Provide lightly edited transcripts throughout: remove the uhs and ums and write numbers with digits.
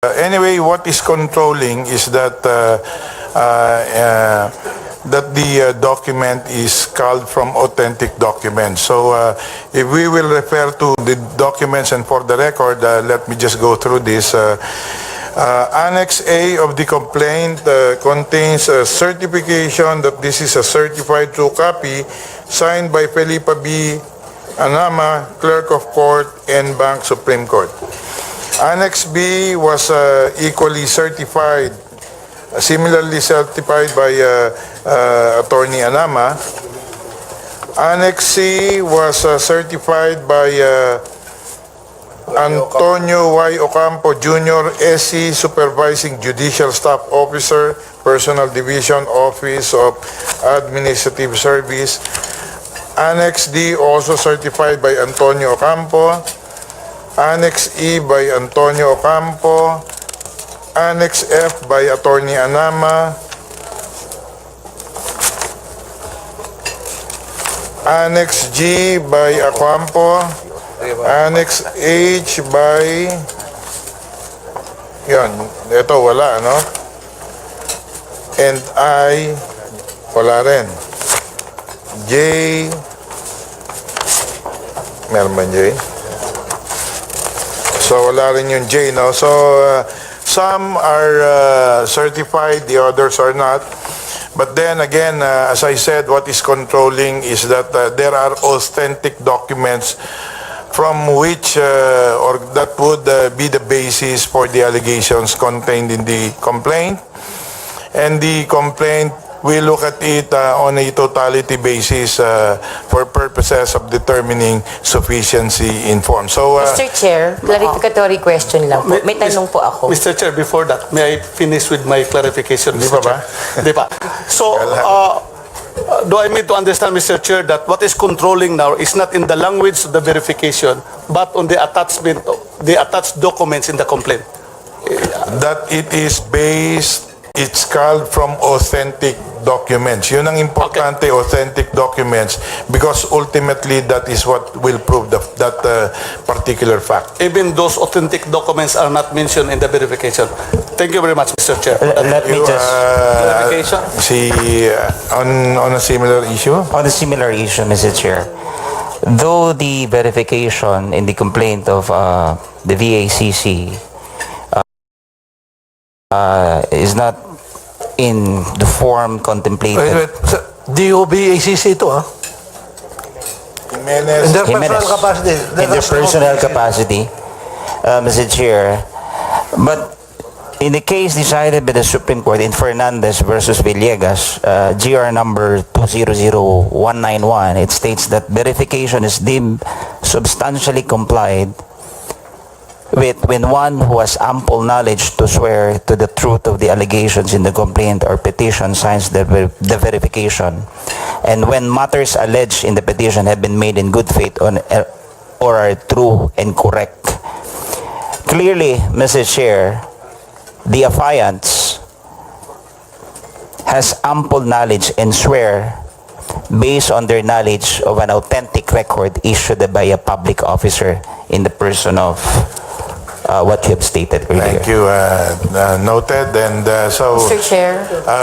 Anyway, what is controlling is that the document is culled from authentic documents. So if we will refer to the documents, and for the record, let me just go through this. Annex A of the complaint contains a certification that this is a certified true copy signed by Felipa B. Anama, Clerk of Court and Bank Supreme Court. Annex B was equally certified, similarly certified by Attorney Anama. Annex C was certified by Antonio Y. Ocampo Jr., SC, Supervising Judicial Staff Officer, Personal Division, Office of Administrative Service. Annex D also certified by Antonio Ocampo. Annex E by Antonio Ocampo. Annex F by Attorney Anama. Annex G by Ocampo. Annex H by... Yan, ito wala, no? And I, wala rin. J, meron ba J? So wala rin yung J, no? So some are certified, the others are not. But then again, as I said, what is controlling is that there are authentic documents from which or that would be the basis for the allegations contained in the complaint. And the complaint, we look at it on a totality basis for purposes of determining sufficiency in form. So, Mr. Chair, clarificatory question lang po. May tanong po ako. Mr. Chair, before that, may I finish with my clarification, Di Mr. ba ba? Chair? Di ba? So, do I mean to understand, Mr. Chair, that what is controlling now is not in the language of the verification, but on the attachment, the attached documents in the complaint? That it is based, it's called from authentic documents. Yun ang importante, okay. Authentic documents, because ultimately that is what will prove that particular fact. Even those authentic documents are not mentioned in the verification. Thank you very much, Mr. Chair. Let me just... clarification. On a similar issue? On a similar issue, Mr. Chair, though the verification in the complaint of the VACC is not in the form contemplated. Wait. DOB-ACC ito, ah? Jimenez. In their personal capacity. In their personal capacity, Mr. Chair. But in the case decided by the Supreme Court in Fernandez versus Villegas, GR number 200191, it states that verification is deemed substantially complied with when one who has ample knowledge to swear to the truth of the allegations in the complaint or petition signs the verification, and when matters alleged in the petition have been made in good faith or are true and correct. Clearly, Mr. Chair, the affiant has ample knowledge and swear based on their knowledge of an authentic record issued by a public officer in the person of what you have stated earlier. Thank you. Noted. And so, Mr. Chair,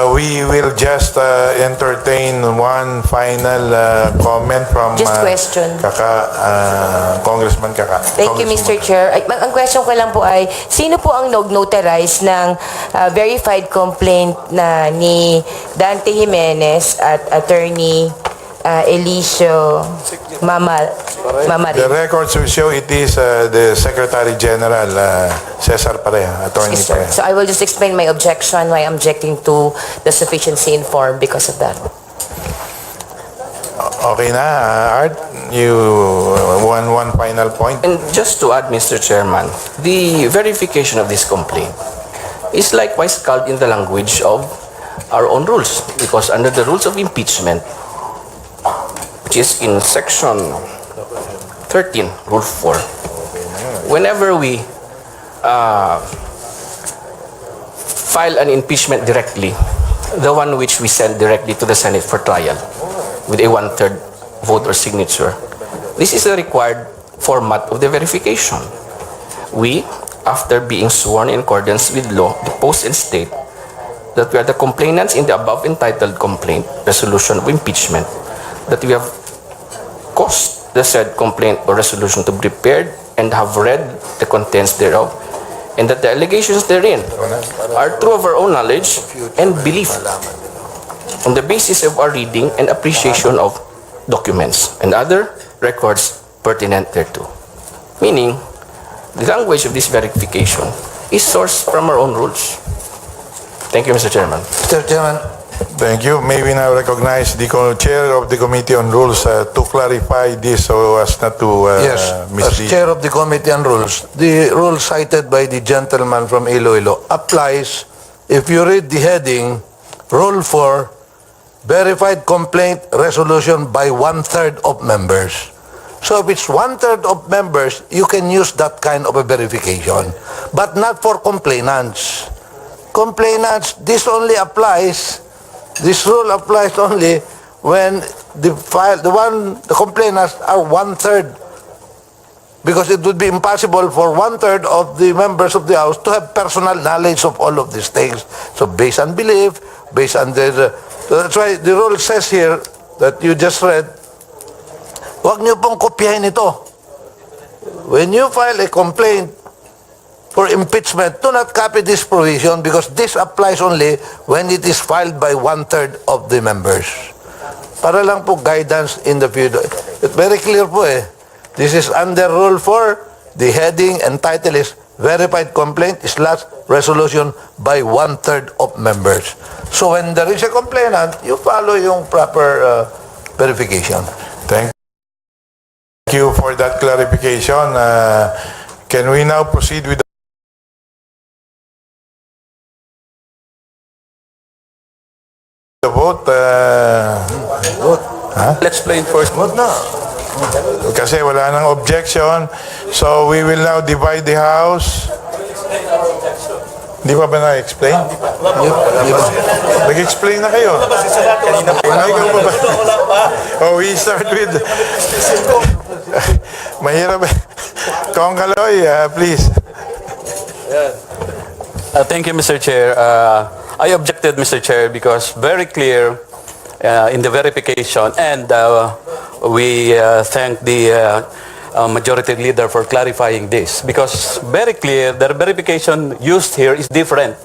we will just entertain one final comment from just question. Congressman Kaka. Thank you, Mr. Chair. Ang question ko lang po ay, sino po ang notarize ng verified complaint na ni Dante Jimenez at Attorney Eliseo Mamarin? The records will show it is the Secretary General, Cesar Pareja, Attorney Pareja. So I will just explain my objection, why I'm objecting to the sufficiency in form because of that. Okay na, Art? You one final point? And just to add, Mr. Chairman, the verification of this complaint is likewise called in the language of our own rules, because under the rules of impeachment, which is in section 13, rule 4, whenever we file an impeachment directly, the one which we send directly to the Senate for trial with a 1/3 vote or signature, this is the required format of the verification. We after being sworn in accordance with law, depose and state that we are the complainants in the above entitled complaint, resolution of impeachment, that we have caused the said complaint or resolution to be prepared and have read the contents thereof, and that the allegations therein are true of our own knowledge and belief on the basis of our reading and appreciation of documents and other records pertinent thereto. Meaning, the language of this verification is sourced from our own rules. Thank you, Mr. Chairman. Mr. Chairman, Thank you. May we now recognize the chair of the Committee on Rules to clarify this so as not to yes, as mislead. Chair of the Committee on Rules, the rule cited by the gentleman from Iloilo applies if you read the heading, Rule 4, verified complaint resolution by 1/3 of members. So if it's 1/3 of members, you can use that kind of a verification, but not for complainants. Complainants, this rule applies only when the complainants are 1/3, because it would be impossible for 1/3 of the members of the House to have personal knowledge of all of these things. So based on belief, based on so that's why the rule says here that you just read, huwag niyo pong kopyahin ito. When you file a complaint for impeachment, do not copy this provision because this applies only when it is filed by 1/3 of the members. Para lang po guidance in the future. It's very clear po eh. This is under Rule 4. The heading and title is verified complaint / resolution by 1/3 of members. So when there is a complainant, you follow yung proper verification. Thank you for that clarification. Can we now proceed with the vote? Let's explain first. Vote na. Kasi wala nang objection. So we will now divide the House. Di ba na-explain? Nag-explain na kayo. Oh, we start with... Mahirap. Cong Kaloy, please. Thank you, Mr. Chair. I objected, Mr. Chair, because very clear in the verification, and we thank the majority leader for clarifying this, because very clear the verification used here is different.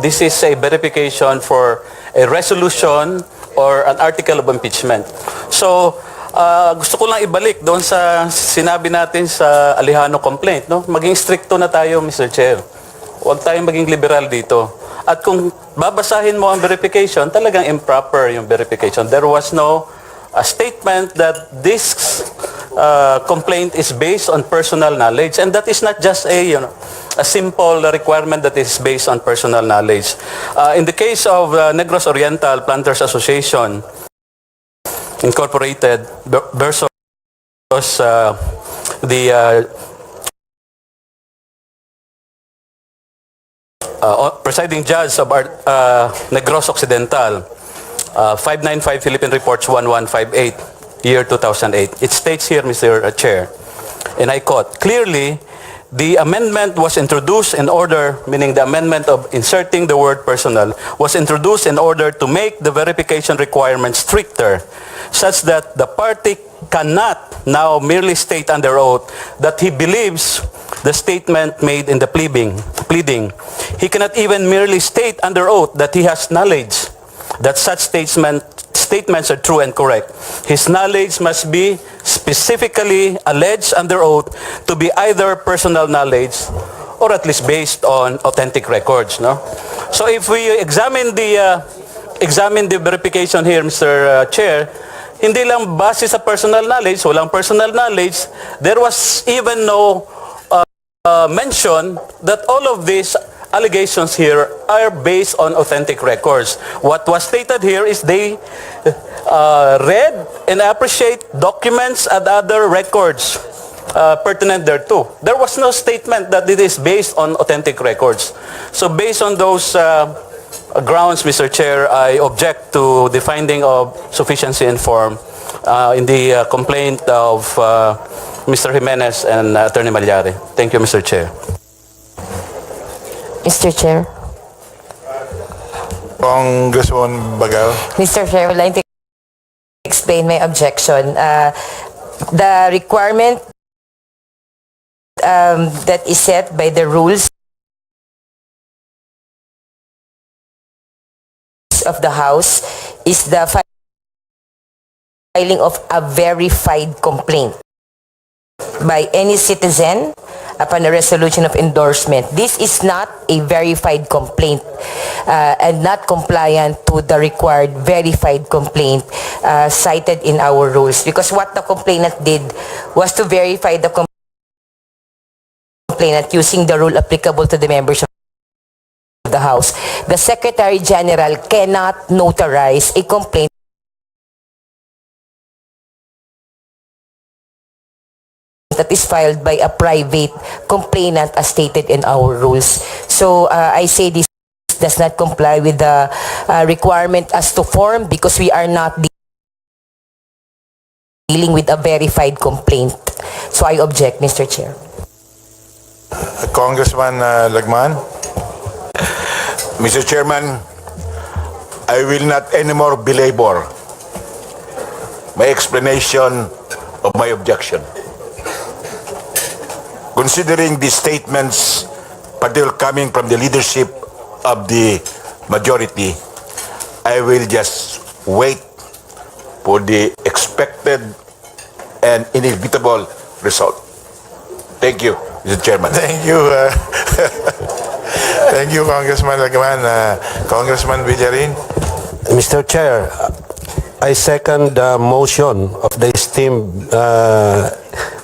This is a verification for a resolution or an article of impeachment. So, gusto ko lang ibalik doon sa sinabi natin sa Alejano complaint. No? Maging stricto na tayo, Mr. Chair. Huwag tayong maging liberal dito. At kung babasahin mo ang verification, talagang improper yung verification. There was no statement that this complaint is based on personal knowledge, and that is not just a simple requirement that is based on personal knowledge. In the case of Negros Oriental Planters Association Incorporated versus the presiding judge of Negros Occidental, 595 Philippine Reports 1158, year 2008. It states here, Mr. Chair, and I quote, clearly, the amendment was introduced in order, meaning the amendment of inserting the word personal, was introduced in order to make the verification requirements stricter, such that the party cannot now merely state under oath that he believes the statement made in the pleading. He cannot even merely state under oath that he has knowledge that such statements are true and correct. His knowledge must be specifically alleged under oath to be either personal knowledge or at least based on authentic records. No? So if we examine the verification here, Mr. Chair, hindi lang base sa personal knowledge, walang personal knowledge, there was even no mention that all of these allegations here are based on authentic records. What was stated here is they read and appreciate documents and other records pertinent thereto. There was no statement that it is based on authentic records. So based on those grounds, Mr. Chair, I object to the finding of sufficiency in form in the complaint of Mr. Jimenez and Attorney Malyari. Thank you, Mr. Chair. Mr. Chair. Congressman Bagal. Mr. Chair, I would like to explain my objection. The requirement that is set by the rules of the House is the filing of a verified complaint by any citizen upon a resolution of endorsement. This is not a verified complaint and not compliant to the required verified complaint cited in our rules, because what the complainant did was to verify the complainant using the rule applicable to the members of the House. The Secretary General cannot notarize a complaint that is filed by a private complainant as stated in our rules. So I say this does not comply with the requirement as to form, because we are not dealing with a verified complaint. So I object, Mr. Chair. Congressman Lagman. Mr. Chairman, I will not anymore belabor my explanation of my objection. Considering the statements, particularly coming from the leadership of the majority, I will just wait for the expected and inevitable result. Thank you, Mr. Chairman. Thank you. Thank you, Congressman Lagman. Congressman Villarin. Mr. Chair, I second the motion of the esteemed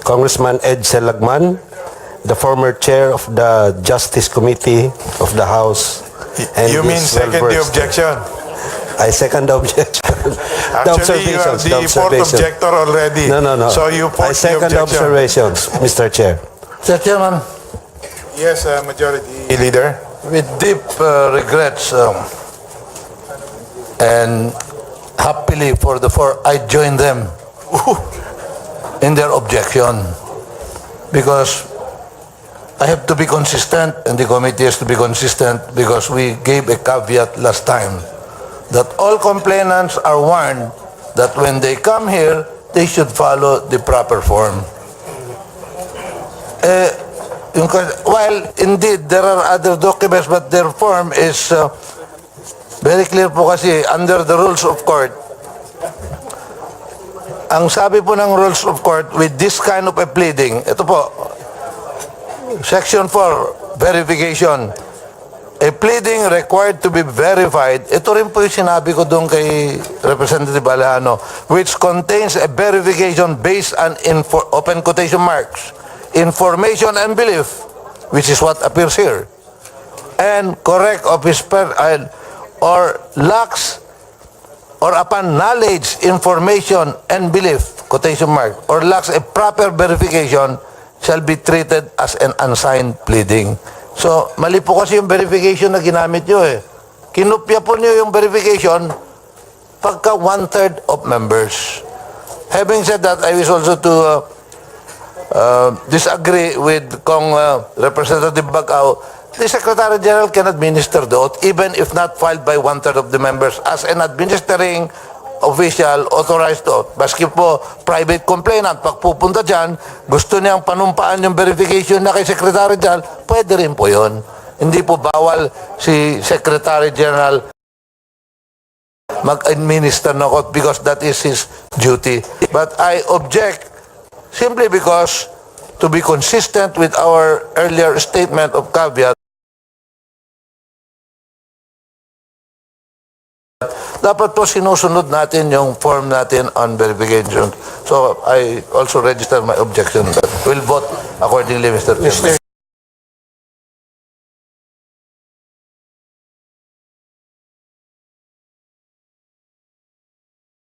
Congressman Edcel Lagman, the former chair of the Justice Committee of the House. And You mean is second the well-versed. objection? I second the objection. Actually, you are the fourth objector already. No. So you I fourth the second the objection. observations, Mr. Chair. Mr. Chairman, Yes, Majority Leader. with deep regrets and happily for the four, I join them in their objection, because I have to be consistent and the committee has to be consistent, because we gave a caveat last time that all complainants are warned that when they come here, they should follow the proper form. While indeed there are other documents, but their form is very clear po kasi under the rules of court. Ang sabi po ng rules of court with this kind of a pleading, ito po, Section 4, verification. A pleading required to be verified, ito rin po yung sinabi ko doon kay Representative Alejano, which contains a verification based on, open quotation marks, information and belief, which is what appears here, and correct of his or lacks or upon knowledge, information and belief, quotation mark, or lacks a proper verification, shall be treated as an unsigned pleading. So, mali po kasi yung verification na ginamit nyo eh. Kinupya po nyo yung verification pagka 1/3 of members. Having said that, I wish also to disagree with Cong Representative Bacau. The Secretary General can administer the oath even if not filed by 1/3 of the members as an administering official authorized to oath. Baski po, private complainant, pag pupunta dyan, gusto niyang panumpaan yung verification na kay Secretary General, pwede rin po yun. Hindi po bawal si Secretary General mag-administer ng oath because that is his duty. But I object simply because, to be consistent with our earlier statement of caveat, dapat po sinusunod natin yung form natin on verification. So I also register my objection that we'll vote accordingly, Mr. Chairman. Mr.